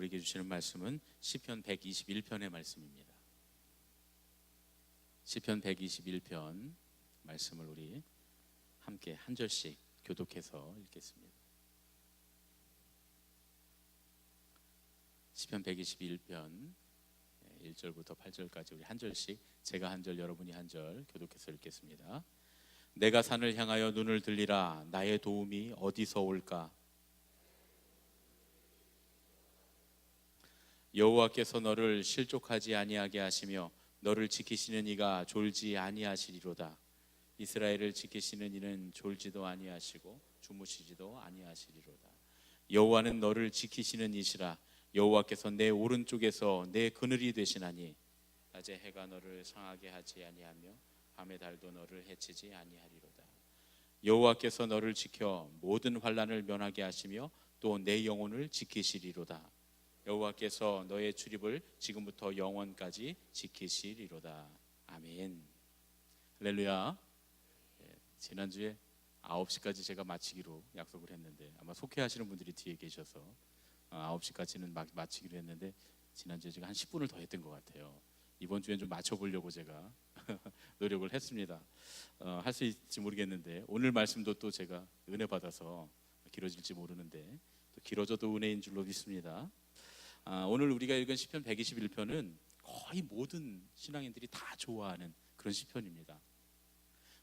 우리에게 주시는 말씀은 시편 121편의 말씀입니다. 시편 121편 말씀을 우리 함께 한 절씩 교독해서 읽겠습니다. 시편 121편 1절부터 8절까지 우리 한 절씩, 제가 한 절, 여러분이 한 절 교독해서 읽겠습니다. 내가 산을 향하여 눈을 들리라. 나의 도움이 어디서 올까? 여호와께서 너를 실족하지 아니하게 하시며 너를 지키시는 이가 졸지 아니하시리로다. 이스라엘을 지키시는 이는 졸지도 아니하시고 주무시지도 아니하시리로다. 여호와는 너를 지키시는 이시라. 여호와께서 내 오른쪽에서 내 그늘이 되시나니 낮에 해가 너를 상하게 하지 아니하며 밤의 달도 너를 해치지 아니하리로다. 여호와께서 너를 지켜 모든 환난을 면하게 하시며 또 내 영혼을 지키시리로다. 여호와께서 너의 출입을 지금부터 영원까지 지키시리로다. 아멘. 할렐루야. 지난주에 9시까지 제가 마치기로 약속을 했는데 아마 속회하시는 분들이 뒤에 계셔서 9시까지는 마치기로 했는데 지난주에 제가 한 10분을 더 했던 것 같아요. 이번 주엔 좀 맞춰보려고 제가 노력을 했습니다. 할 수 있을지 모르겠는데 오늘 말씀도 또 제가 은혜 받아서 길어질지 모르는데 또 길어져도 은혜인 줄로 믿습니다. 오늘 우리가 읽은 시편 121편은 거의 모든 신앙인들이 다 좋아하는 그런 시편입니다.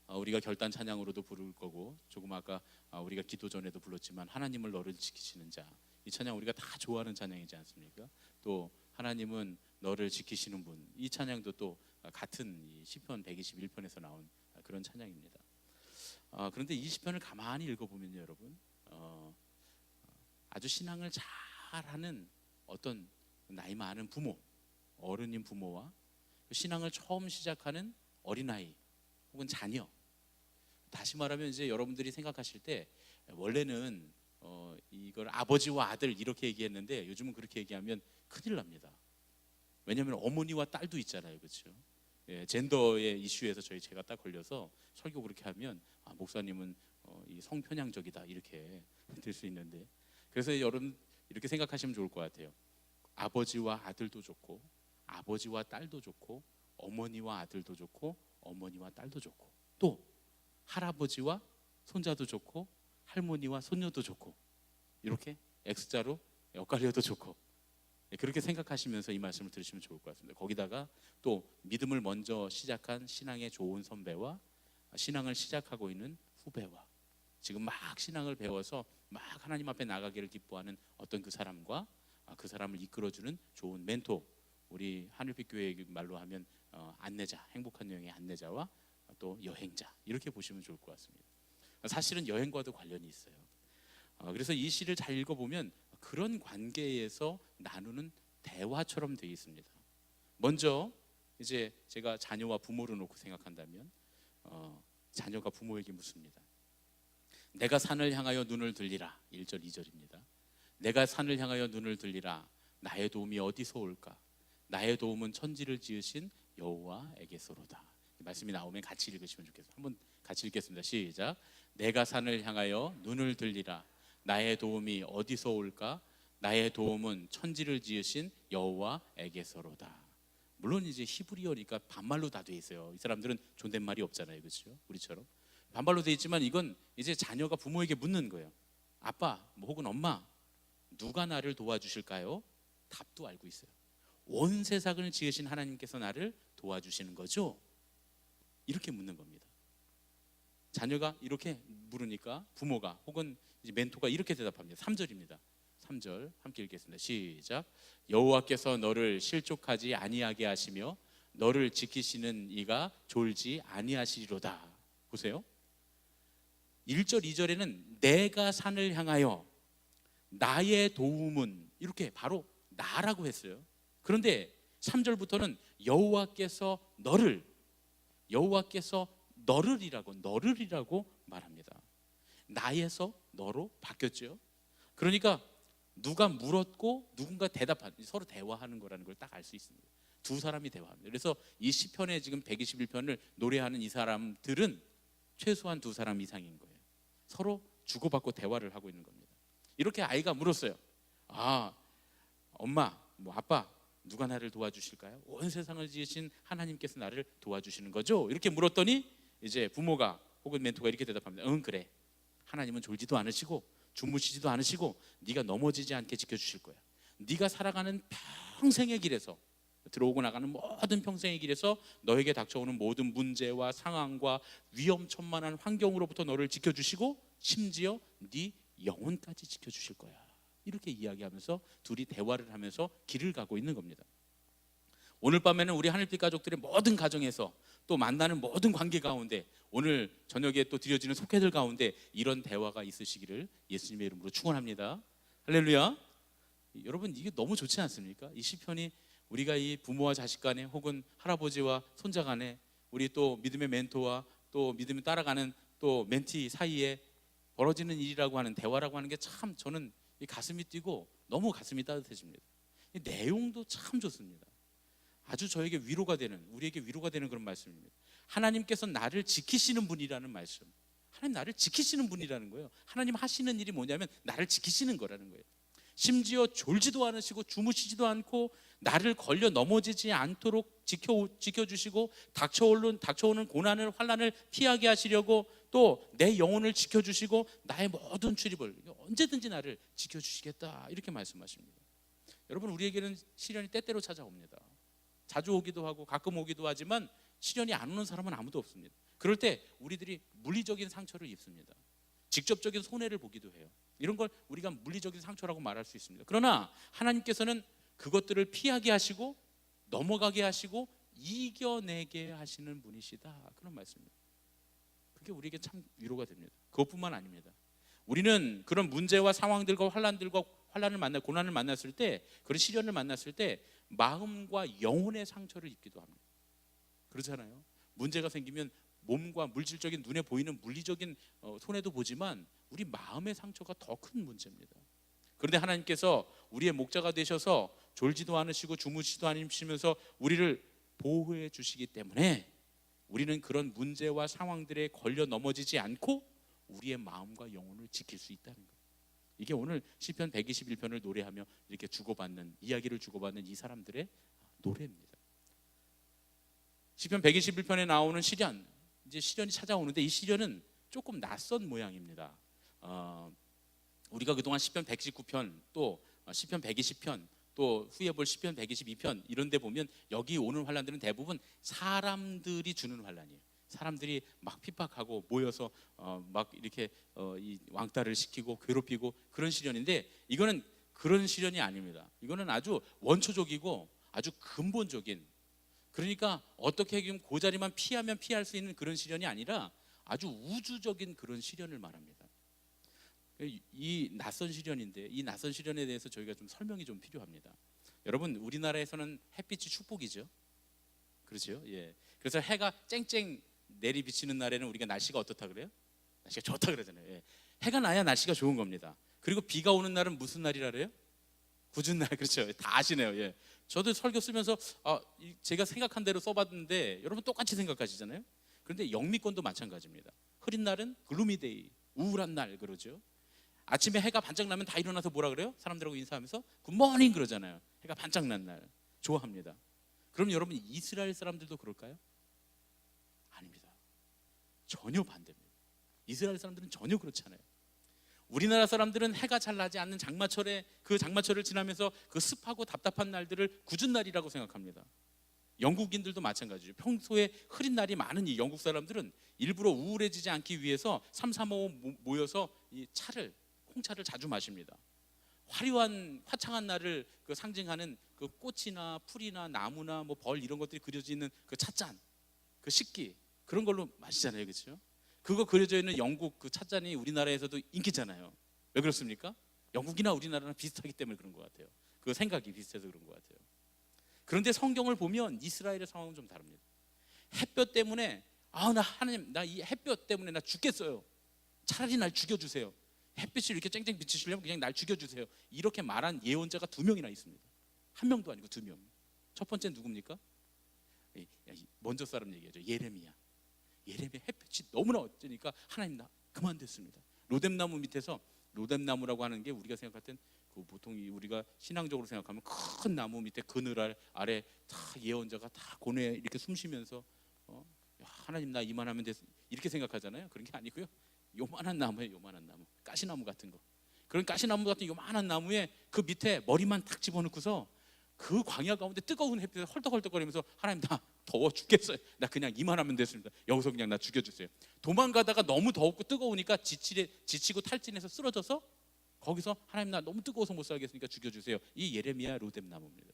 우리가 결단 찬양으로도 부를 거고, 조금 아까 우리가 기도 전에도 불렀지만 하나님을 너를 지키시는 자, 이 찬양 우리가 다 좋아하는 찬양이지 않습니까? 또 하나님은 너를 지키시는 분, 이 찬양도 또 같은 이 시편 121편에서 나온 그런 찬양입니다. 그런데 이 시편을 가만히 읽어보면요, 여러분, 아주 신앙을 잘하는 어떤 나이 많은 부모, 어른인 부모와 신앙을 처음 시작하는 어린아이 혹은 자녀, 다시 말하면 이제 여러분들이 생각하실 때 원래는 이걸 아버지와 아들 이렇게 얘기했는데 요즘은 그렇게 얘기하면 큰일 납니다. 왜냐하면 어머니와 딸도 있잖아요, 그렇죠? 젠더의 이슈에서 제가 딱 걸려서 설교 그렇게 하면 목사님은 이 성편향적이다 이렇게 될 수 있는데, 그래서 여러분 이렇게 생각하시면 좋을 것 같아요. 아버지와 아들도 좋고, 아버지와 딸도 좋고, 어머니와 아들도 좋고, 어머니와 딸도 좋고, 또 할아버지와 손자도 좋고, 할머니와 손녀도 좋고, 이렇게 X자로 엇갈려도 좋고, 그렇게 생각하시면서 이 말씀을 들으시면 좋을 것 같습니다. 거기다가 또 믿음을 먼저 시작한 신앙의 좋은 선배와 신앙을 시작하고 있는 후배와 지금 막 신앙을 배워서 막 하나님 앞에 나가기를 기뻐하는 어떤 그 사람과 그 사람을 이끌어주는 좋은 멘토, 우리 하늘빛 교회 말로 하면 안내자, 행복한 여행의 안내자와 또 여행자, 이렇게 보시면 좋을 것 같습니다. 사실은 여행과도 관련이 있어요. 그래서 이 시를 잘 읽어보면 그런 관계에서 나누는 대화처럼 되어 있습니다. 먼저 이제 제가 자녀와 부모를 놓고 생각한다면 자녀가 부모에게 묻습니다. 내가 산을 향하여 눈을 들리라. 1절 2절입니다. 내가 산을 향하여 눈을 들리라. 나의 도움이 어디서 올까? 나의 도움은 천지를 지으신 여호와에게서로다. 이 말씀이 나오면 같이 읽으시면 좋겠어요. 한번 같이 읽겠습니다. 시작. 내가 산을 향하여 눈을 들리라. 나의 도움이 어디서 올까? 나의 도움은 천지를 지으신 여호와에게서로다. 물론 이제 히브리어니까 반말로 다 돼 있어요. 이 사람들은 존댓말이 없잖아요, 그렇죠? 우리처럼 반말로 돼 있지만 이건 이제 자녀가 부모에게 묻는 거예요. 아빠 혹은 엄마, 누가 나를 도와주실까요? 답도 알고 있어요. 온 세상을 지으신 하나님께서 나를 도와주시는 거죠? 이렇게 묻는 겁니다. 자녀가 이렇게 물으니까 부모가 혹은 이제 멘토가 이렇게 대답합니다. 3절입니다. 3절 함께 읽겠습니다. 시작. 여호와께서 너를 실족하지 아니하게 하시며 너를 지키시는 이가 졸지 아니하시리로다. 보세요. 1절 2절에는 내가 산을 향하여 나의 도움은 이렇게 바로 나라고 했어요. 그런데 3절부터는 여호와께서 너를이라고 말합니다. 나에서 너로 바뀌었죠. 그러니까 누가 물었고 누군가 대답하는, 서로 대화하는 거라는 걸 딱 알 수 있습니다. 두 사람이 대화합니다. 그래서 이 시편에 지금 121편을 노래하는 이 사람들은 최소한 두 사람 이상인 거예요. 서로 주고받고 대화를 하고 있는 겁니다. 이렇게 아이가 물었어요. 엄마, 뭐 아빠, 누가 나를 도와주실까요? 온 세상을 지으신 하나님께서 나를 도와주시는 거죠? 이렇게 물었더니 이제 부모가 혹은 멘토가 이렇게 대답합니다. 응, 그래. 하나님은 졸지도 않으시고 주무시지도 않으시고 네가 넘어지지 않게 지켜주실 거야. 네가 살아가는 평생의 길에서, 들어오고 나가는 모든 평생의 길에서 너에게 닥쳐오는 모든 문제와 상황과 위험천만한 환경으로부터 너를 지켜주시고 심지어 네 영혼까지 지켜주실 거야. 이렇게 이야기하면서 둘이 대화를 하면서 길을 가고 있는 겁니다. 오늘 밤에는 우리 하늘빛 가족들의 모든 가정에서 또 만나는 모든 관계 가운데 오늘 저녁에 또 드려지는 속회들 가운데 이런 대화가 있으시기를 예수님의 이름으로 축원합니다. 할렐루야. 여러분, 이게 너무 좋지 않습니까? 이 시편이 우리가 이 부모와 자식 간에 혹은 할아버지와 손자 간에 우리 또 믿음의 멘토와 또 믿음을 따라가는 또 멘티 사이에 벌어지는 일이라고 하는, 대화라고 하는 게 참 저는 이 가슴이 뛰고 너무 가슴이 따뜻해집니다. 이 내용도 참 좋습니다. 아주 저에게 위로가 되는, 우리에게 위로가 되는 그런 말씀입니다. 하나님께서 나를 지키시는 분이라는 말씀. 하나님 나를 지키시는 분이라는 거예요. 하나님 하시는 일이 뭐냐면 나를 지키시는 거라는 거예요. 심지어 졸지도 않으시고 주무시지도 않고 나를 걸려 넘어지지 않도록 지켜주시고 닥쳐오는 고난을, 환난을 피하게 하시려고 또 내 영혼을 지켜주시고 나의 모든 출입을 언제든지 나를 지켜주시겠다, 이렇게 말씀하십니다. 여러분, 우리에게는 시련이 때때로 찾아옵니다. 자주 오기도 하고 가끔 오기도 하지만 시련이 안 오는 사람은 아무도 없습니다. 그럴 때 우리들이 물리적인 상처를 입습니다. 직접적인 손해를 보기도 해요. 이런 걸 우리가 물리적인 상처라고 말할 수 있습니다. 그러나 하나님께서는 그것들을 피하게 하시고 넘어가게 하시고 이겨내게 하시는 분이시다, 그런 말씀입니다. 그게 우리에게 참 위로가 됩니다. 그것뿐만 아닙니다. 우리는 그런 문제와 상황들과 환난을 만나, 고난을 만났을 때, 그런 시련을 만났을 때 마음과 영혼의 상처를 입기도 합니다. 그렇잖아요. 문제가 생기면 몸과 물질적인, 눈에 보이는 물리적인 손해도 보지만 우리 마음의 상처가 더 큰 문제입니다. 그런데 하나님께서 우리의 목자가 되셔서 졸지도 않으시고 주무시지도 않으시면서 우리를 보호해 주시기 때문에 우리는 그런 문제와 상황들에 걸려 넘어지지 않고 우리의 마음과 영혼을 지킬 수 있다는 거예요. 이게 오늘 시편 121편을 노래하며 이렇게 주고받는, 이야기를 주고받는 이 사람들의 노래입니다. 시편 121편에 나오는 시련, 이제 시련이 찾아오는데 이 시련은 조금 낯선 모양입니다. 우리가 그동안 시편 119편, 또 시편 120편, 또 후에 볼 시편 122편 이런 데 보면 여기 오는 환난들은 대부분 사람들이 주는 환난이에요. 사람들이 막 핍박하고 모여서 막 이렇게 이 왕따를 시키고 괴롭히고 그런 시련인데, 이거는 그런 시련이 아닙니다. 이거는 아주 원초적이고 아주 근본적인, 그러니까 어떻게 하면 그 자리만 피하면 피할 수 있는 그런 시련이 아니라 아주 우주적인 그런 시련을 말합니다. 이 낯선 시련인데 이 낯선 시련에 대해서 저희가 좀 설명이 좀 필요합니다. 여러분, 우리나라에서는 햇빛이 축복이죠. 그렇죠? 예. 그래서 해가 쨍쨍 내리 비치는 날에는 우리가 날씨가 어떻다 그래요? 날씨가 좋다 그러잖아요. 예. 해가 나야 날씨가 좋은 겁니다. 그리고 비가 오는 날은 무슨 날이라 그래요? 굳은 날. 그렇죠? 다 아시네요. 예. 저도 설교 쓰면서 제가 생각한 대로 써봤는데 여러분 똑같이 생각하시잖아요. 그런데 영미권도 마찬가지입니다. 흐린 날은 글루미 데이, 우울한 날 그러죠. 아침에 해가 반짝 나면 다 일어나서 뭐라 그래요? 사람들하고 인사하면서 굿모닝 그러잖아요. 해가 반짝 난 날 좋아합니다. 그럼 여러분, 이스라엘 사람들도 그럴까요? 아닙니다. 전혀 반대입니다. 이스라엘 사람들은 전혀 그렇지 않아요. 우리나라 사람들은 해가 잘 나지 않는 장마철에, 그 장마철을 지나면서 그 습하고 답답한 날들을 굳은 날이라고 생각합니다. 영국인들도 마찬가지죠. 평소에 흐린 날이 많은 이 영국 사람들은 일부러 우울해지지 않기 위해서 3, 4, 5 모여서 이 콩차를 자주 마십니다. 화려한 화창한 날을 그 상징하는 그 꽃이나 풀이나 나무나 뭐 벌 이런 것들이 그려져 있는 그 찻잔, 그 식기, 그런 걸로 마시잖아요. 그렇죠? 그거 그려져 있는 영국 그 찻잔이 우리나라에서도 인기잖아요. 왜 그렇습니까? 영국이나 우리나라랑 비슷하기 때문에 그런 것 같아요. 그 생각이 비슷해서 그런 것 같아요. 그런데 성경을 보면 이스라엘의 상황은 좀 다릅니다. 햇볕 때문에 하나님, 나 이 햇볕 때문에 나 죽겠어요. 차라리 날 죽여주세요. 햇빛을 이렇게 쨍쨍 비치시려면 그냥 날 죽여주세요. 이렇게 말한 예언자가 2명이나 있습니다. 1명도 아니고 2명. 첫 번째는 누굽니까? 먼저 사람 얘기하죠. 예레미야 햇빛이 너무나 어쩌니까 하나님 나 그만 됐습니다. 로뎀나무 밑에서 로뎀나무라고 하는 게 우리가 생각할 땐 그 보통 우리가 신앙적으로 생각하면 큰 나무 밑에 그늘 아래 다 예언자가 다 고뇌 이렇게 숨쉬면서 하나님 나 이만하면 됐 이렇게 생각하잖아요. 그런 게 아니고요. 요만한 나무예요. 요만한 나무, 가시나무 같은 거. 그런 가시나무 같은 요만한 나무에 그 밑에 머리만 탁 집어넣고서 그 광야 가운데 뜨거운 햇빛에 헐떡헐떡거리면서 하나님 나 더워 죽겠어요. 나 그냥 이만하면 됐습니다. 여기서 그냥 나 죽여주세요. 도망가다가 너무 더웠고 뜨거우니까 지치고 탈진해서 쓰러져서 거기서 하나님 나 너무 뜨거워서 못 살겠으니까 죽여주세요. 이 예레미야 로뎀나무입니다.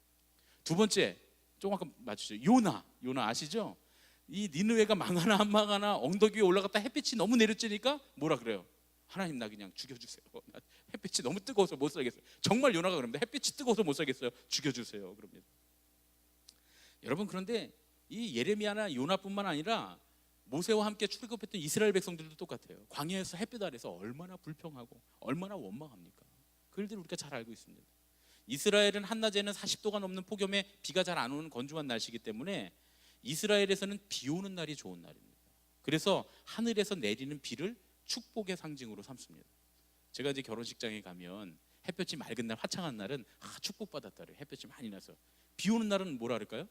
두 번째 조금 맞추죠. 요나 아시죠? 이 니느웨가 망하나 안 망하나 엉덩이 위에 올라갔다 햇빛이 너무 내려쬐니까 뭐라 그래요? 하나님 나 그냥 죽여주세요. 나 햇빛이 너무 뜨거워서 못 살겠어요. 정말 요나가 그럽니다. 햇빛이 뜨거워서 못 살겠어요. 죽여주세요. 그럽니다. 여러분, 그런데 이 예레미야나 요나뿐만 아니라 모세와 함께 출애굽했던 이스라엘 백성들도 똑같아요. 광야에서 햇빛 아래서 얼마나 불평하고 얼마나 원망합니까? 그 일들을 우리가 잘 알고 있습니다. 이스라엘은 한낮에는 40도가 넘는 폭염에 비가 잘 안 오는 건조한 날씨이기 때문에 이스라엘에서는 비 오는 날이 좋은 날입니다. 그래서 하늘에서 내리는 비를 축복의 상징으로 삼습니다. 제가 이제 결혼식장에 가면 햇볕이 맑은 날, 화창한 날은 축복받았다 그래요. 햇볕이 많이 나서. 비 오는 날은 뭐라 그럴까요?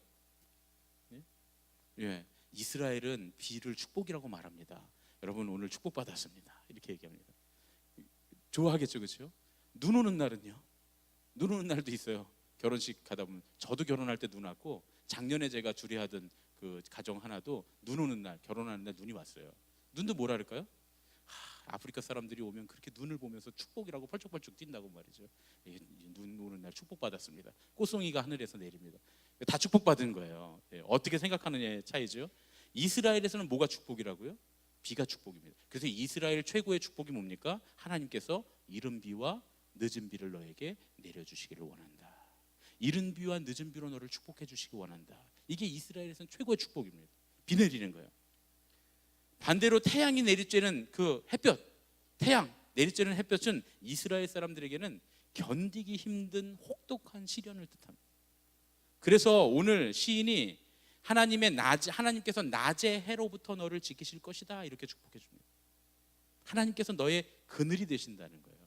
예, 이스라엘은 비를 축복이라고 말합니다. 여러분 오늘 축복받았습니다. 이렇게 얘기합니다. 좋아하겠죠, 그렇죠? 눈 오는 날은요? 눈 오는 날도 있어요. 결혼식 가다 보면 저도 결혼할 때 눈 왔고 작년에 제가 주례하던 그 가정 하나도 눈 오는 날, 결혼하는 날 눈이 왔어요. 눈도 뭐라 그럴까요? 아프리카 사람들이 오면 그렇게 눈을 보면서 축복이라고 펄쩍펄쩍 뛴다고 말이죠. 눈 오는 날 축복받았습니다. 꽃송이가 하늘에서 내립니다. 다 축복받은 거예요. 어떻게 생각하느냐의 차이죠. 이스라엘에서는 뭐가 축복이라고요? 비가 축복입니다. 그래서 이스라엘 최고의 축복이 뭡니까? 하나님께서 이른 비와 늦은 비를 너에게 내려주시기를 원한다. 이른 비와 늦은 비로 너를 축복해 주시기 원한다. 이게 이스라엘에서는 최고의 축복입니다. 비 내리는 거예요. 반대로 태양이 내리쬐는 그 햇볕, 태양 내리쬐는 햇볕은 이스라엘 사람들에게는 견디기 힘든 혹독한 시련을 뜻합니다. 그래서 오늘 시인이 하나님께서 낮의 해로부터 너를 지키실 것이다 이렇게 축복해 줍니다. 하나님께서 너의 그늘이 되신다는 거예요.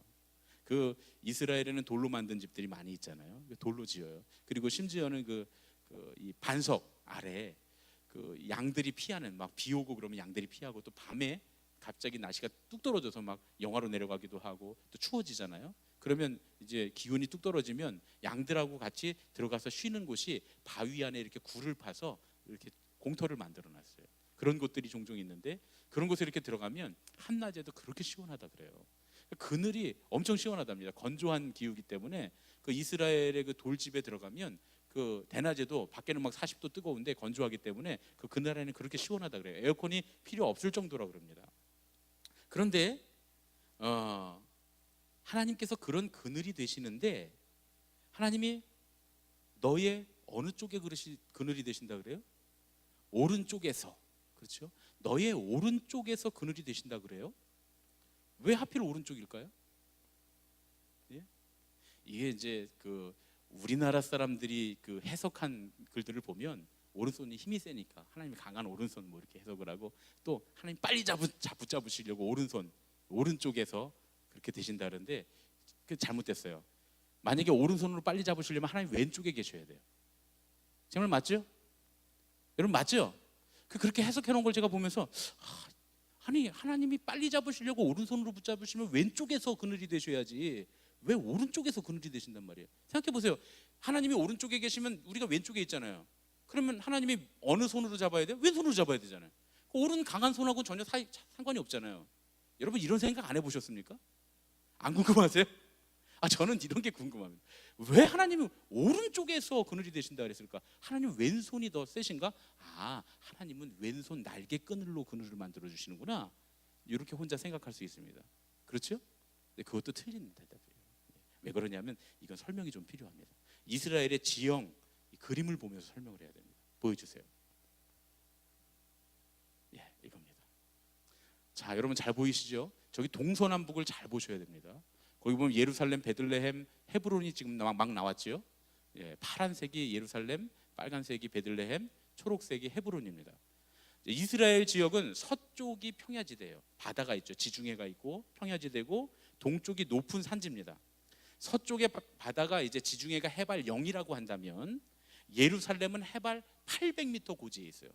그 이스라엘에는 돌로 만든 집들이 많이 있잖아요. 돌로 지어요. 그리고 심지어는 이 반석 아래 그 양들이 피하는, 막 비 오고 그러면 양들이 피하고, 또 밤에 갑자기 날씨가 뚝 떨어져서 막 영하로 내려가기도 하고 또 추워지잖아요. 그러면 이제 기온이 뚝 떨어지면 양들하고 같이 들어가서 쉬는 곳이 바위 안에 이렇게 굴을 파서 이렇게 공터를 만들어 놨어요. 그런 곳들이 종종 있는데 그런 곳에 이렇게 들어가면 한낮에도 그렇게 시원하다 그래요. 그늘이 엄청 시원하답니다. 건조한 기후이기 때문에 그 이스라엘의 그 돌집에 들어가면 그 대낮에도 밖에는 막 40도 뜨거운데 건조하기 때문에 그 그날에는 그렇게 시원하다 그래요. 에어컨이 필요 없을 정도라고 그럽니다. 그런데 하나님께서 그런 그늘이 되시는데 하나님이 너의 어느 쪽에 그늘이 되신다 그래요? 오른쪽에서. 그렇죠? 너의 오른쪽에서 그늘이 되신다 그래요? 왜 하필 오른쪽일까요? 예? 이게 이제 그 우리나라 사람들이 그 해석한 글들을 보면 오른손이 힘이 세니까 하나님이 강한 오른손 뭐 이렇게 해석을 하고, 또 하나님 빨리 붙잡으시려고 오른쪽에서 그렇게 되신다는데 그 잘못됐어요. 만약에 오른손으로 빨리 잡으시려면 하나님 왼쪽에 계셔야 돼요. 정말 맞죠? 여러분 맞죠? 그렇게 해석해 놓은 걸 제가 보면서 아니 하나님이 빨리 잡으시려고 오른손으로 붙잡으시면 왼쪽에서 그늘이 되셔야지 왜 오른쪽에서 그늘이 되신단 말이에요. 생각해 보세요. 하나님이 오른쪽에 계시면 우리가 왼쪽에 있잖아요. 그러면 하나님이 어느 손으로 잡아야 돼요? 왼손으로 잡아야 되잖아요. 오른 강한 손하고 전혀 상관이 없잖아요. 여러분 이런 생각 안 해보셨습니까? 안 궁금하세요? 저는 이런 게 궁금합니다. 왜 하나님이 오른쪽에서 그늘이 되신다 그랬을까? 하나님 왼손이 더 세신가? 하나님은 왼손 날개 끈으로 그늘을 만들어 주시는구나. 이렇게 혼자 생각할 수 있습니다. 그렇죠? 근데 그것도 틀린 대답이에요. 왜 그러냐면 이건 설명이 좀 필요합니다. 이스라엘의 지형, 이 그림을 보면서 설명을 해야 됩니다. 보여주세요. 이겁니다. 자, 여러분 잘 보이시죠? 저기 동서남북을 잘 보셔야 됩니다. 거기 보면 예루살렘, 베들레헴, 헤브론이 지금 막 나왔죠. 파란색이 예루살렘, 빨간색이 베들레헴, 초록색이 헤브론입니다. 이스라엘 지역은 서쪽이 평야지대예요. 바다가 있죠. 지중해가 있고 평야지대고, 동쪽이 높은 산지입니다. 서쪽의 바다가 이제 지중해가 해발 0이라고 한다면 예루살렘은 해발 800m 고지에 있어요.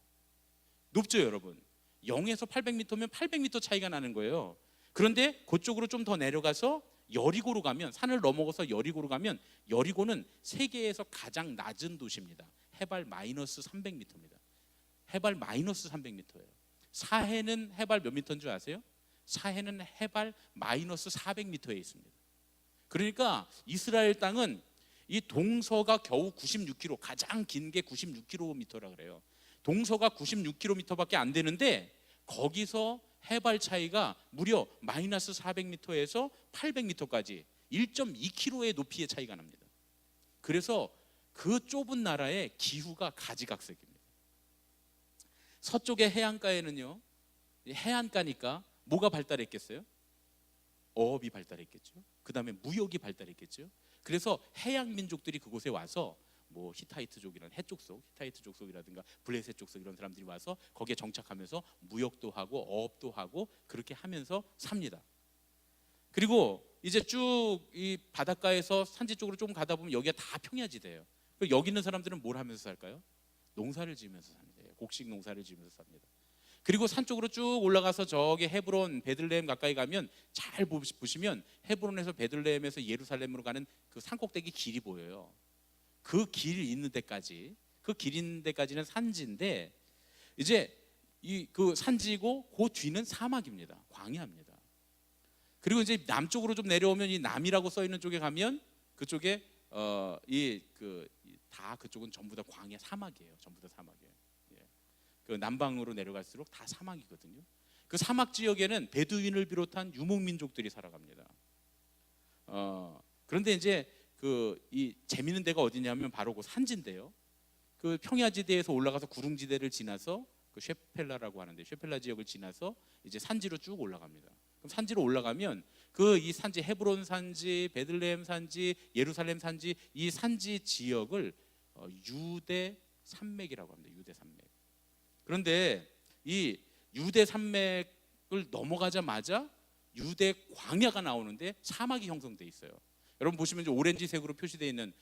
높죠, 여러분? 0에서 800m면 800m 차이가 나는 거예요. 그런데 그쪽으로 좀 더 내려가서 여리고로 가면, 산을 넘어가서 여리고로 가면, 여리고는 세계에서 가장 낮은 도시입니다. 해발 마이너스 300m입니다. 해발 마이너스 300m예요. 사해는 해발 몇 미터인 줄 아세요? 사해는 해발 마이너스 400m에 있습니다. 그러니까 이스라엘 땅은 이 동서가 겨우 96km, 가장 긴 게 96km라 그래요. 동서가 96km밖에 안 되는데 거기서 해발 차이가 무려 마이너스 400m에서 800m까지 1.2km의 높이의 차이가 납니다. 그래서 그 좁은 나라의 기후가 가지각색입니다. 서쪽의 해안가에는요, 해안가니까 뭐가 발달했겠어요? 어업이 발달했겠죠. 그 다음에 무역이 발달했겠죠. 그래서 해양 민족들이 그곳에 와서 뭐 히타이트족이라는 해족속, 히타이트 족속이라든가 블레셋 족속 이런 사람들이 와서 거기에 정착하면서 무역도 하고 어업도 하고 그렇게 하면서 삽니다. 그리고 이제 쭉 이 바닷가에서 산지 쪽으로 조금 가다 보면 여기가 다 평야지대예요. 여기 있는 사람들은 뭘 하면서 살까요? 농사를 지으면서 삽니다. 곡식 농사를 지으면서 삽니다. 그리고 산 쪽으로 쭉 올라가서 저기 헤브론, 베들레헴 가까이 가면 잘 보시면 헤브론에서 베들레헴에서 예루살렘으로 가는 그 산꼭대기 길이 보여요. 그 길 있는 데까지, 그 길 있는 데까지는 산지인데 이제 이 그 산지고 그 뒤는 사막입니다. 광야입니다. 그리고 이제 남쪽으로 좀 내려오면 이 남이라고 써 있는 쪽에 가면 그쪽에 다 그쪽은 전부 다 광야, 사막이에요. 전부 다 사막이에요. 예. 그 남방으로 내려갈수록 다 사막이거든요. 그 사막 지역에는 베두인을 비롯한 유목민족들이 살아갑니다. 그런데 이제 이 재밌는 데가 어디냐면 바로 그 산지인데요. 그 평야지대에서 올라가서 구릉지대를 지나서 그 쉐펠라라고 하는데 쉐펠라 지역을 지나서 이제 산지로 쭉 올라갑니다. 그럼 산지로 올라가면 그 이 산지, 헤브론 산지, 베들레헴 산지, 예루살렘 산지, 이 산지 지역을 유대 산맥이라고 합니다. 유대 산맥. 그런데 이 유대 산맥을 넘어가자마자 유대 광야가 나오는데 사막이 형성돼 있어요. 여러분 보시면 이제 오렌지색으로 표시되어 있는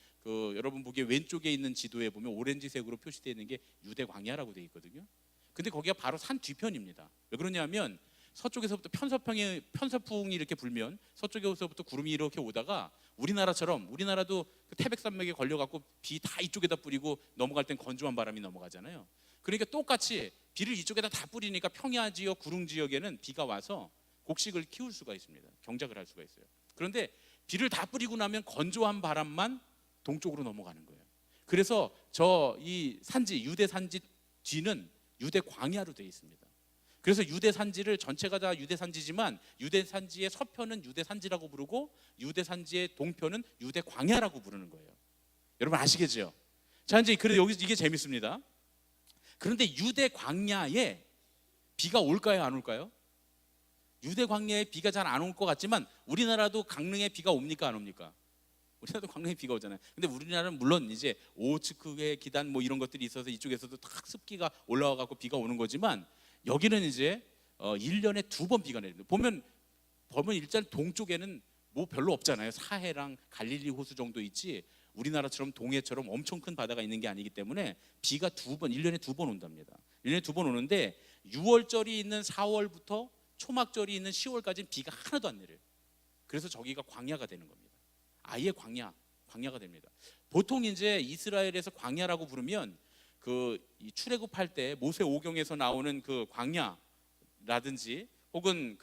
여러분 보기에 왼쪽에 있는 지도에 보면 오렌지색으로 표시되어 있는 게 유대 광야라고 되어 있거든요. 근데 거기가 바로 산 뒤편입니다. 왜 그러냐면 서쪽에서부터 편서풍이 이렇게 불면 서쪽에서부터 구름이 이렇게 오다가 우리나라도 그 태백산맥에 걸려갖고 비 다 이쪽에다 뿌리고 넘어갈 땐 건조한 바람이 넘어가잖아요. 그러니까 똑같이 비를 이쪽에다 다 뿌리니까 평야 지역, 구릉 지역에는 비가 와서 곡식을 키울 수가 있습니다. 경작을 할 수가 있어요. 그런데 비를 다 뿌리고 나면 건조한 바람만 동쪽으로 넘어가는 거예요. 그래서 이 산지, 유대 산지 뒤는 유대 광야로 되어 있습니다. 그래서 유대 산지를 전체가 다 유대 산지지만 유대 산지의 서편은 유대 산지라고 부르고 유대 산지의 동편은 유대 광야라고 부르는 거예요. 여러분 아시겠죠? 자, 이제 그래서 여기서 이게 재밌습니다. 그런데 유대 광야에 비가 올까요, 안 올까요? 유대 광야에 비가 잘 안 올 것 같지만 우리나라도 강릉에 비가 옵니까, 안 옵니까? 우리나라도 강릉에 비가 오잖아요. 근데 우리나라는 물론 이제 오호츠크의 기단 뭐 이런 것들이 있어서 이쪽에서도 탁 습기가 올라와 갖고 비가 오는 거지만 여기는 이제 1년에 2번 비가 내립니다. 보면 일단 동쪽에는 뭐 별로 없잖아요. 사해랑 갈릴리 호수 정도 있지 우리나라처럼 동해처럼 엄청 큰 바다가 있는 게 아니기 때문에 비가 1년에 2번 온답니다. 1년에 2번 오는데 6월절이 있는 4월부터 초막절이 있는 10월까지는 비가 하나도 안 내려요. 그래서 저기가 광야가 되는 겁니다. 아예 광야가 됩니다. 보통 이제 이스라엘에서 광야라고 부르면 이 출애굽할 때 모세 오경에서 나오는 그 광야라든지 혹은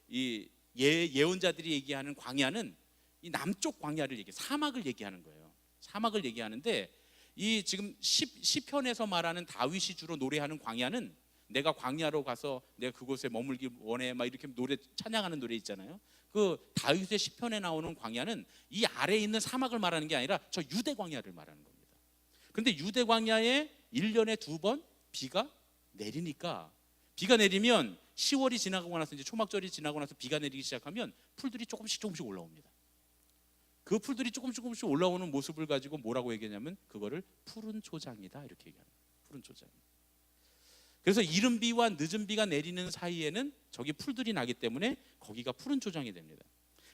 이 예언자들이 얘기하는 광야는 이 남쪽 광야를 사막을 얘기하는 거예요. 사막을 얘기하는데 이 지금 시편에서 말하는 다윗이 주로 노래하는 광야는 내가 광야로 가서 내가 그곳에 머물기 원해 막 이렇게 찬양하는 노래 있잖아요. 그 다윗의 시편에 나오는 광야는 이 아래에 있는 사막을 말하는 게 아니라 저 유대 광야를 말하는 겁니다. 그런데 유대 광야에 1년에 2번 비가 내리니까 비가 내리면 10월이 지나가고 나서 이제 초막절이 지나고 나서 비가 내리기 시작하면 풀들이 조금씩 올라옵니다. 그 풀들이 조금씩 올라오는 모습을 가지고 뭐라고 얘기하냐면 그거를 푸른 초장이다 이렇게 얘기합니다. 푸른 초장. 그래서 이른 비와 늦은 비가 내리는 사이에는 저기 풀들이 나기 때문에 거기가 푸른 초장이 됩니다.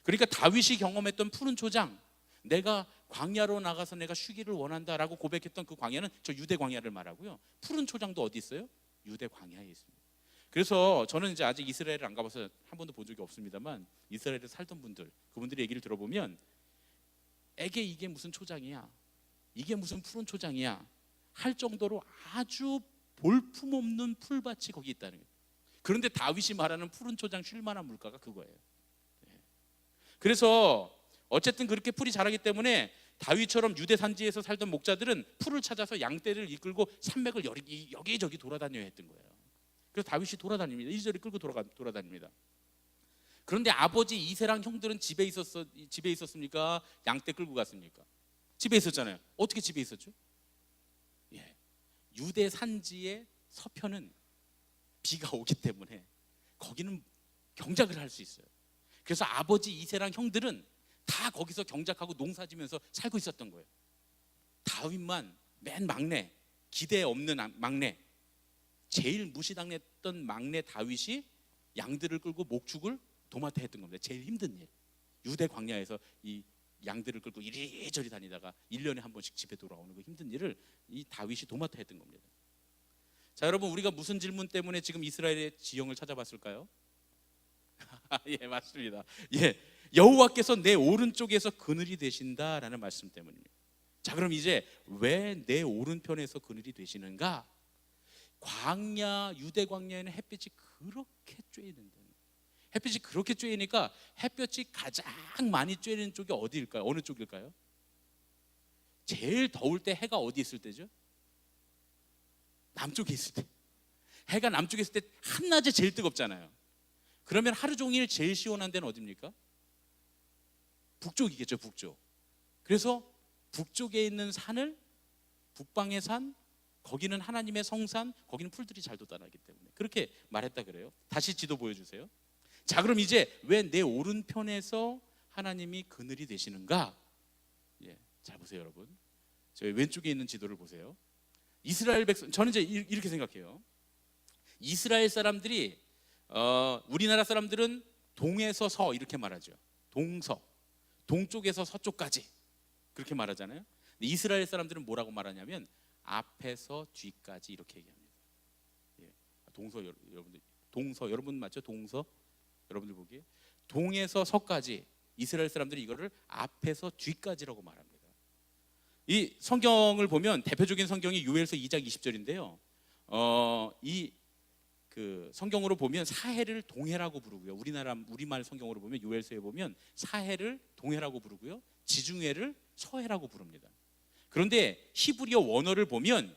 그러니까 다윗이 경험했던 푸른 초장, 내가 광야로 나가서 내가 쉬기를 원한다라고 고백했던 그 광야는 저 유대 광야를 말하고요. 푸른 초장도 어디 있어요? 유대 광야에 있습니다. 그래서 저는 이제 아직 이스라엘을 안 가봐서 한 번도 본 적이 없습니다만, 이스라엘에 살던 분들, 그분들의 얘기를 들어보면 에게 이게 무슨 초장이야, 이게 무슨 푸른 초장이야 할 정도로 아주 볼품없는 풀밭이 거기 있다는 거예요. 그런데 다윗이 말하는 푸른 초장 쉴 만한 물가가 그거예요. 그래서 어쨌든 그렇게 풀이 자라기 때문에 다윗처럼 유대 산지에서 살던 목자들은 풀을 찾아서 양떼를 이끌고 산맥을 여기저기 돌아다녀야 했던 거예요. 그래서 다윗이 돌아다닙니다. 이리저리 끌고 돌아다닙니다. 그런데 아버지 이세랑 형들은 집에 있었습니까? 양떼 끌고 갔습니까? 집에 있었잖아요. 어떻게 집에 있었죠? 예. 유대 산지의 서편은 비가 오기 때문에 거기는 경작을 할 수 있어요. 그래서 아버지 이세랑 형들은 다 거기서 경작하고 농사지면서 살고 있었던 거예요. 다윗만 맨 막내, 기대 없는 막내, 제일 무시당했던 막내 다윗이 양들을 끌고 목축을 도맡아 했던 겁니다. 제일 힘든 일. 유대 광야에서 이 양들을 끌고 이리저리 다니다가 1년에 한 번씩 집에 돌아오는 그 힘든 일을 이 다윗이 도맡아 했던 겁니다. 자, 여러분, 우리가 무슨 질문 때문에 지금 이스라엘의 지형을 찾아봤을까요? 예, 맞습니다. 예, 여호와께서 내 오른쪽에서 그늘이 되신다라는 말씀 때문입니다. 자, 그럼 이제 왜 내 오른편에서 그늘이 되시는가? 광야, 유대 광야에는 햇빛이 그렇게 쬐는데, 햇빛이 그렇게 쬐니까 햇볕이 가장 많이 쬐는 쪽이 어디일까요? 어느 쪽일까요? 제일 더울 때 해가 어디 있을 때죠? 남쪽에 있을 때. 해가 남쪽에 있을 때 한낮에 제일 뜨겁잖아요. 그러면 하루 종일 제일 시원한 데는 어디입니까? 북쪽이겠죠, 북쪽. 그래서 북쪽에 있는 산을, 북방의 산, 거기는 하나님의 성산, 거기는 풀들이 잘 돋아나기 때문에 그렇게 말했다 그래요. 다시 지도 보여주세요. 자, 그럼 이제 왜 내 오른편에서 하나님이 그늘이 되시는가? 예, 잘 보세요, 여러분. 저희 왼쪽에 있는 지도를 보세요. 이스라엘 백성, 저는 이제 이렇게 생각해요. 이스라엘 사람들이 우리나라 사람들은 동에서 서 이렇게 말하죠. 동서, 동쪽에서 서쪽까지 그렇게 말하잖아요. 근데 이스라엘 사람들은 뭐라고 말하냐면 앞에서 뒤까지 이렇게 얘기합니다. 예. 동서, 여러분들, 동서, 여러분 맞죠? 동서, 여러분들 보기에 동에서 서까지 이스라엘 사람들이 이거를 앞에서 뒤까지라고 말합니다. 이 성경을 보면 대표적인 성경이 요엘서 2장 20절인데요. 이 그 성경으로 보면 사해를 동해라고 부르고요. 우리말 성경으로 보면 요엘서에 보면 사해를 동해라고 부르고요. 지중해를 서해라고 부릅니다. 그런데 히브리어 원어를 보면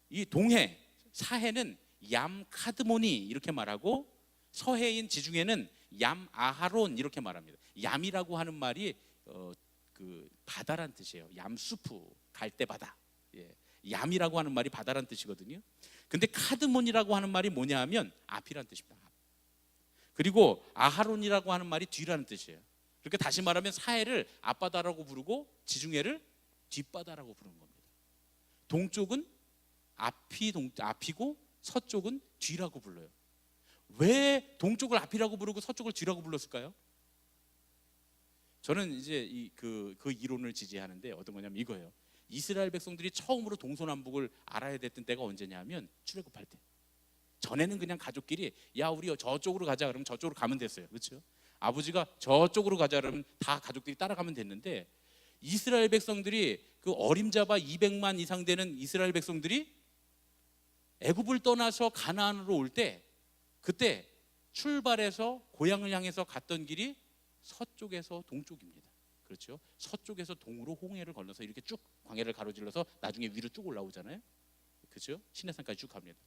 이 동해, 사해는 얌 카드모니 이렇게 말하고 서해인 지중해는 얌 아하론 이렇게 말합니다. 얌이라고 하는 말이 그 바다란 뜻이에요. 얌수프, 갈대바다. 예. 얌이라고 하는 말이 바다란 뜻이거든요. 근데 카드몬이라고 하는 말이 뭐냐 하면 앞이란 뜻입니다. 앞. 그리고 아하론이라고 하는 말이 뒤라는 뜻이에요. 그러니까 다시 말하면 사해를 앞바다라고 부르고 지중해를 뒷바다라고 부르는 겁니다. 동쪽은 앞이고 서쪽은 뒤라고 불러요. 왜 동쪽을 앞이라고 부르고 서쪽을 뒤라고 불렀을까요? 저는 이제 그 이론을 지지하는데 어떤 거냐면 이거예요. 이스라엘 백성들이 처음으로 동서남북을 알아야 됐던 때가 언제냐면 출애굽할 때. 전에는 그냥 가족끼리 야 우리 저쪽으로 가자 그러면 저쪽으로 가면 됐어요. 그렇죠? 아버지가 저쪽으로 가자 그러면 다 가족들이 따라가면 됐는데 이스라엘 백성들이 그 어림잡아 200만 이상 되는 이스라엘 백성들이 애굽을 떠나서 가나안으로 올 때 그때 출발해서 고향을 향해서 갔던 길이 서쪽에서 동쪽입니다. 그렇죠? 서쪽에서 동으로 홍해를 건너서 이렇게 쭉 광야를 가로질러서 나중에 위로 쭉 올라오잖아요. 그렇죠? 시내산까지 쭉 갑니다.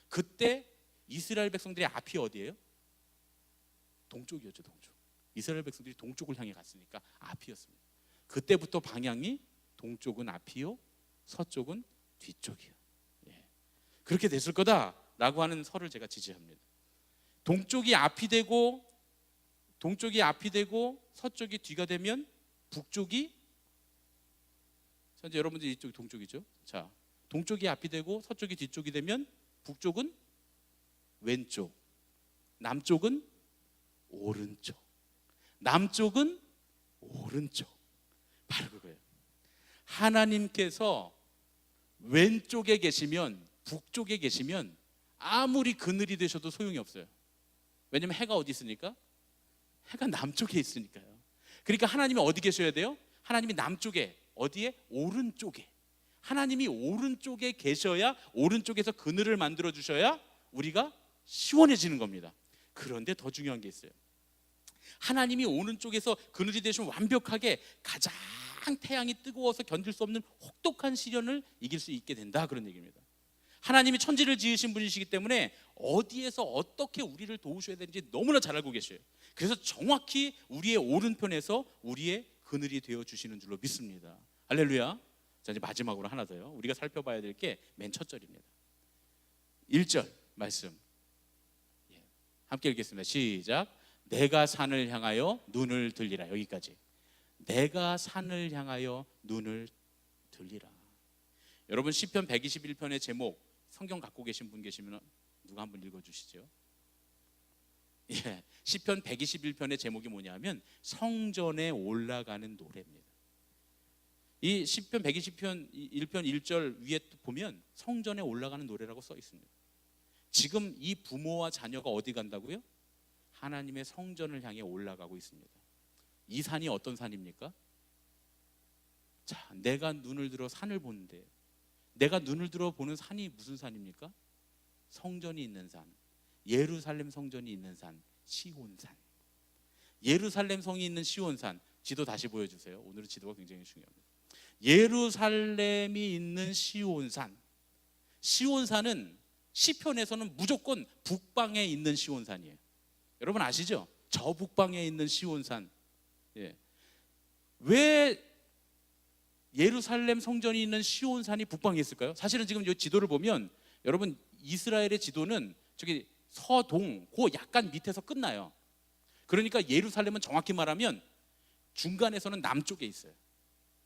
그때 이스라엘 백성들의 앞이 어디예요? 동쪽이었죠, 동쪽. 이스라엘 백성들이 동쪽을 향해 갔으니까 앞이었습니다. 그때부터 방향이 동쪽은 앞이요, 서쪽은 뒤쪽이요. 예. 그렇게 됐을 거다라고 하는 설을 제가 지지합니다. 동쪽이 앞이 되고 서쪽이 뒤가 되면 북쪽이 현재 여러분들 이쪽이 동쪽이죠. 자, 동쪽이 앞이 되고 서쪽이 뒤쪽이 되면 북쪽은 왼쪽, 남쪽은 오른쪽. 남쪽은 오른쪽. 바로 그거예요. 하나님께서 왼쪽에 계시면, 북쪽에 계시면 아무리 그늘이 되셔도 소용이 없어요. 왜냐면 해가 어디 있으니까? 해가 남쪽에 있으니까요. 그러니까 하나님이 어디 계셔야 돼요? 하나님이 남쪽에, 어디에? 오른쪽에. 하나님이 오른쪽에 계셔야, 오른쪽에서 그늘을 만들어 주셔야 우리가 시원해지는 겁니다. 그런데 더 중요한 게 있어요. 하나님이 오른쪽에서 그늘이 되시면 완벽하게 가장 태양이 뜨거워서 견딜 수 없는 혹독한 시련을 이길 수 있게 된다, 그런 얘기입니다. 하나님이 천지를 지으신 분이시기 때문에 어디에서 어떻게 우리를 도우셔야 되는지 너무나 잘 알고 계셔요. 그래서 정확히 우리의 오른편에서 우리의 그늘이 되어주시는 줄로 믿습니다. 할렐루야. 자, 이제 마지막으로 하나 더요. 우리가 살펴봐야 될 게 맨 첫 절입니다. 1절 말씀 함께 읽겠습니다. 시작. 내가 산을 향하여 눈을 들리라. 여기까지. 내가 산을 향하여 눈을 들리라. 여러분, 시편 121편의 제목 성경 갖고 계신 분 계시면 누가 한번 읽어주시죠. 시편 121편의 제목이 뭐냐면 성전에 올라가는 노래입니다. 이 시편 120편 1편 1절 위에 보면 성전에 올라가는 노래라고 써 있습니다. 지금 이 부모와 자녀가 어디 간다고요? 하나님의 성전을 향해 올라가고 있습니다. 이 산이 어떤 산입니까? 자, 내가 눈을 들어 산을 보는데, 내가 눈을 들어 보는 산이 무슨 산입니까? 성전이 있는 산, 예루살렘 성전이 있는 산, 시온산. 예루살렘 성이 있는 시온산. 지도 다시 보여주세요. 오늘은 지도가 굉장히 중요합니다. 예루살렘이 있는 시온산. 시온산은 시편에서는 무조건 북방에 있는 시온산이에요. 여러분 아시죠? 저 북방에 있는 시온산. 왜 예루살렘 성전이 있는 시온산이 북방에 있을까요? 사실은 지금 이 지도를 보면 여러분, 이스라엘의 지도는 저기 서동 그 약간 밑에서 끝나요. 그러니까 예루살렘은 정확히 말하면 중간에서는 남쪽에 있어요.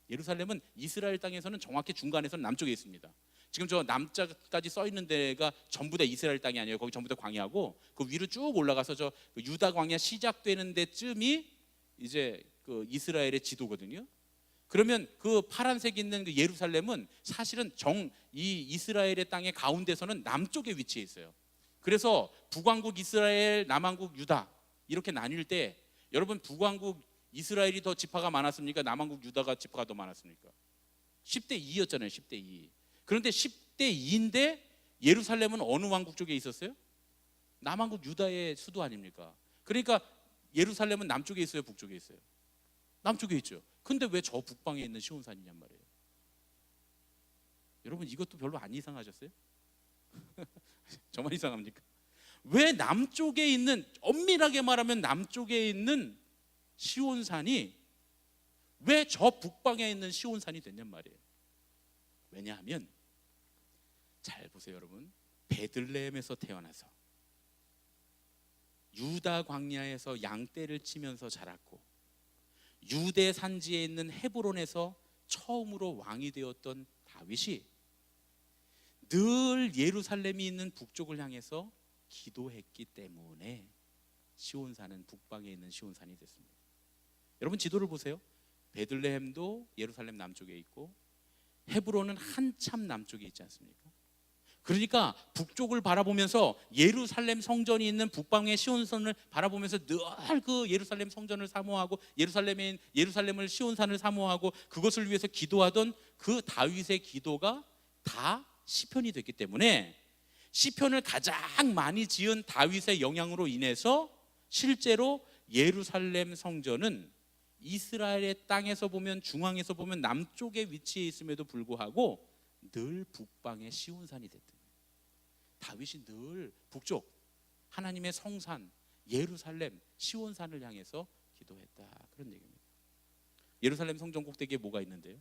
예루살렘은 이스라엘 땅에서는 정확히 중간에서는 남쪽에 있습니다. 지금 저 남자까지 써 있는 데가 전부 다 이스라엘 땅이 아니에요. 거기 전부 다 광야고, 그 위로 쭉 올라가서 저 유다 광야 시작되는 데쯤이 이제 그 이스라엘의 지도거든요. 그러면 그 파란색 있는 그 예루살렘은 사실은 이 이스라엘의 땅의 가운데서는 남쪽에 위치해 있어요. 그래서 북왕국 이스라엘, 남왕국 유다 이렇게 나뉠 때 여러분, 북왕국 이스라엘이 더 지파가 많았습니까? 남왕국 유다가 지파가 더 많았습니까? 10대 2였잖아요. 10대 2. 그런데 10대 2인데 예루살렘은 어느 왕국 쪽에 있었어요? 남왕국 유다의 수도 아닙니까? 그러니까 예루살렘은 남쪽에 있어요, 북쪽에 있어요? 남쪽에 있죠. 근데 왜 저 북방에 있는 시온산이냔 말이에요. 여러분, 이것도 별로 안 이상하셨어요? 저만 이상합니까? 왜 남쪽에 있는, 엄밀하게 말하면 남쪽에 있는 시온산이 왜 저 북방에 있는 시온산이 됐냔 말이에요. 왜냐하면 잘 보세요, 여러분. 베들레헴에서 태어나서 유다 광야에서 양떼를 치면서 자랐고, 유대 산지에 있는 헤브론에서 처음으로 왕이 되었던 다윗이 늘 예루살렘이 있는 북쪽을 향해서 기도했기 때문에 시온산은 북방에 있는 시온산이 됐습니다. 여러분, 지도를 보세요. 베들레헴도 예루살렘 남쪽에 있고 헤브론은 한참 남쪽에 있지 않습니까? 그러니까 북쪽을 바라보면서 예루살렘 성전이 있는 북방의 시온산을 바라보면서 늘 그 예루살렘 성전을 사모하고 예루살렘을 시온산을 사모하고 그것을 위해서 기도하던 그 다윗의 기도가 다 시편이 됐기 때문에 시편을 가장 많이 지은 다윗의 영향으로 인해서 실제로 예루살렘 성전은 이스라엘의 땅에서 보면, 중앙에서 보면 남쪽에 위치해 있음에도 불구하고 늘 북방의 시온산이 됐던 거예요. 다윗이 늘 북쪽 하나님의 성산 예루살렘 시온산을 향해서 기도했다, 그런 얘기입니다. 예루살렘 성전 꼭대기에 뭐가 있는데요?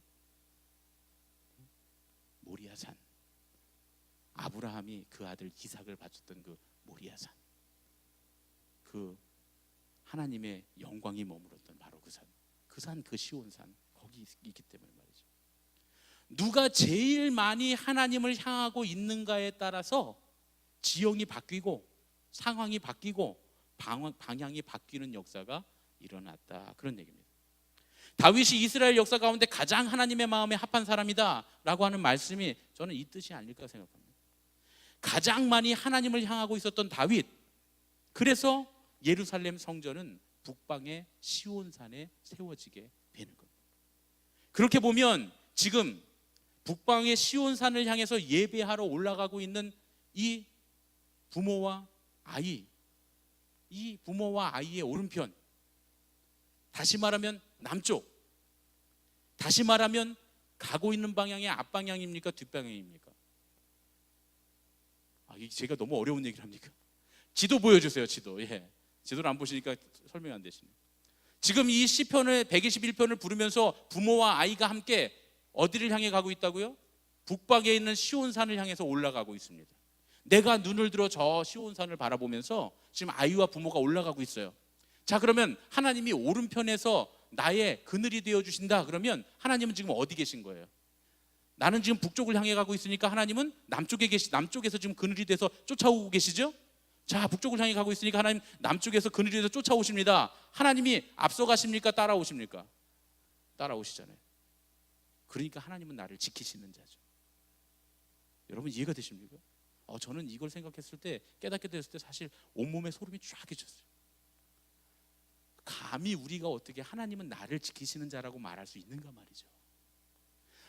모리아산. 아브라함이 그 아들 이삭을 바쳤던 그 모리아산, 그 하나님의 영광이 머물렀던 바로 그 산, 그 시온산, 거기 있기 때문에 말이죠. 누가 제일 많이 하나님을 향하고 있는가에 따라서 지형이 바뀌고 상황이 바뀌고 방향이 바뀌는 역사가 일어났다. 그런 얘기입니다. 다윗이 이스라엘 역사 가운데 가장 하나님의 마음에 합한 사람이다 라고 하는 말씀이 저는 이 뜻이 아닐까 생각합니다. 가장 많이 하나님을 향하고 있었던 다윗, 그래서 예루살렘 성전은 북방의 시온산에 세워지게 되는 겁니다. 그렇게 보면 지금 북방의 시온산을 향해서 예배하러 올라가고 있는 이 부모와 아이, 이 부모와 아이의 오른편, 다시 말하면 남쪽, 다시 말하면 가고 있는 방향이 앞방향입니까? 뒷방향입니까? 이게 제가 너무 어려운 얘기를 합니까? 지도 보여주세요. 지도. 지도를 안 보시니까 설명이 안 되시네요. 지금 이 시편을 121편을 부르면서 부모와 아이가 함께 어디를 향해 가고 있다고요? 북방에 있는 시온산을 향해서 올라가고 있습니다. 내가 눈을 들어 저 시온산을 바라보면서 지금 아이와 부모가 올라가고 있어요. 자, 그러면 하나님이 오른편에서 나의 그늘이 되어 주신다. 그러면 하나님은 지금 어디 계신 거예요? 나는 지금 북쪽을 향해 가고 있으니까 하나님은 남쪽에서 지금 그늘이 돼서 쫓아오고 계시죠? 자, 북쪽을 향해 가고 있으니까 하나님 남쪽에서 그늘이 돼서 쫓아오십니다. 하나님이 앞서가십니까? 따라오십니까? 따라오시잖아요. 그러니까 하나님은 나를 지키시는 자죠. 여러분 이해가 되십니까? 저는 이걸 생각했을 때, 깨닫게 됐을 때 사실 온몸에 소름이 쫙 끼쳤어요. 감히 우리가 어떻게 하나님은 나를 지키시는 자라고 말할 수 있는가 말이죠.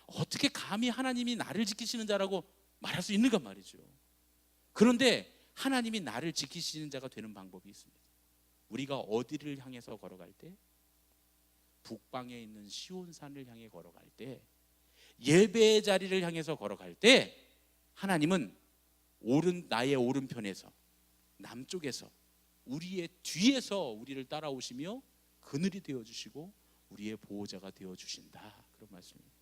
어떻게 감히 하나님이 나를 지키시는 자라고 말할 수 있는가 말이죠. 그런데 하나님이 나를 지키시는 자가 되는 방법이 있습니다. 우리가 어디를 향해서 걸어갈 때, 북방에 있는 시온산을 향해 걸어갈 때, 예배의 자리를 향해서 걸어갈 때 하나님은 나의 오른편에서, 남쪽에서, 우리의 뒤에서 우리를 따라오시며 그늘이 되어주시고 우리의 보호자가 되어주신다. 그런 말씀입니다.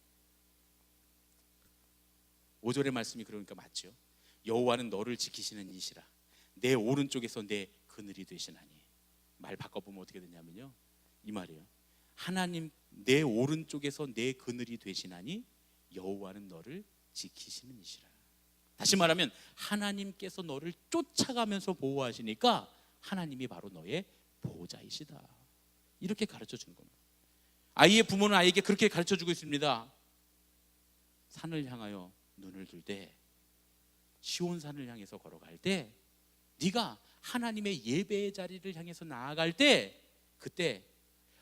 5절의 말씀이 그러니까 맞죠. 여호와는 너를 지키시는 이시라. 내 오른쪽에서 내 그늘이 되시나니. 말 바꿔보면 어떻게 되냐면요, 이 말이에요. 하나님, 내 오른쪽에서 내 그늘이 되시나니 여호와는 너를 지키시는 이시라. 다시 말하면 하나님께서 너를 쫓아가면서 보호하시니까 하나님이 바로 너의 보호자이시다. 이렇게 가르쳐 주는 겁니다. 아이의 부모는 아이에게 그렇게 가르쳐 주고 있습니다. 산을 향하여 눈을 들 때, 시온산을 향해서 걸어갈 때, 네가 하나님의 예배의 자리를 향해서 나아갈 때, 그때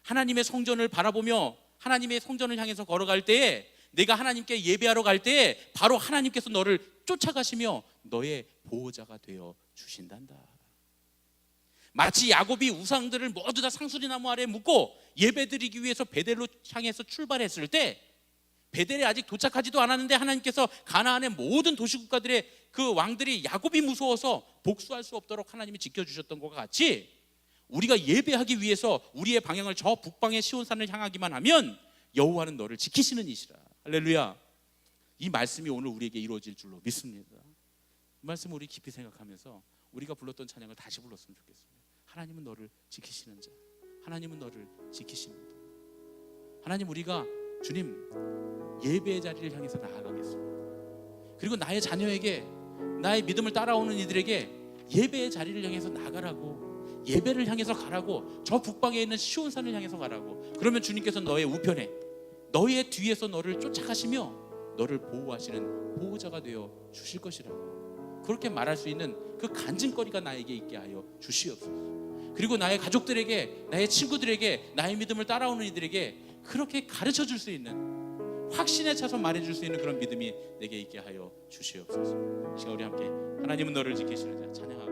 하나님의 성전을 바라보며 하나님의 성전을 향해서 걸어갈 때에, 내가 하나님께 예배하러 갈 때에 바로 하나님께서 너를 쫓아가시며 너의 보호자가 되어 주신단다. 마치 야곱이 우상들을 모두 다 상수리나무 아래에 묶고 예배드리기 위해서 베델로 향해서 출발했을 때, 베델에 아직 도착하지도 않았는데 하나님께서 가나안의 모든 도시국가들의 그 왕들이 야곱이 무서워서 복수할 수 없도록 하나님이 지켜주셨던 것과 같이, 우리가 예배하기 위해서 우리의 방향을 저 북방의 시온산을 향하기만 하면 여호와는 너를 지키시는 이시라. 할렐루야. 이 말씀이 오늘 우리에게 이루어질 줄로 믿습니다. 이 말씀을 우리 깊이 생각하면서 우리가 불렀던 찬양을 다시 불렀으면 좋겠습니다. 하나님은 너를 지키시는 자, 하나님은 너를 지키십니다. 하나님, 우리가 주님 예배의 자리를 향해서 나아가겠습니다. 그리고 나의 자녀에게, 나의 믿음을 따라오는 이들에게 예배의 자리를 향해서 나가라고, 예배를 향해서 가라고, 저 북방에 있는 시온산을 향해서 가라고. 그러면 주님께서 너의 우편에, 너의 뒤에서 너를 쫓아가시며 너를 보호하시는 보호자가 되어 주실 것이라고, 그렇게 말할 수 있는 그 간증거리가 나에게 있게 하여 주시옵소서. 그리고 나의 가족들에게, 나의 친구들에게, 나의 믿음을 따라오는 이들에게 그렇게 가르쳐 줄 수 있는, 확신에 차서 말해줄 수 있는 그런 믿음이 내게 있게 하여 주시옵소서. 이 시간 우리 함께 하나님은 너를 지키시는 자 찬양하겠습니다.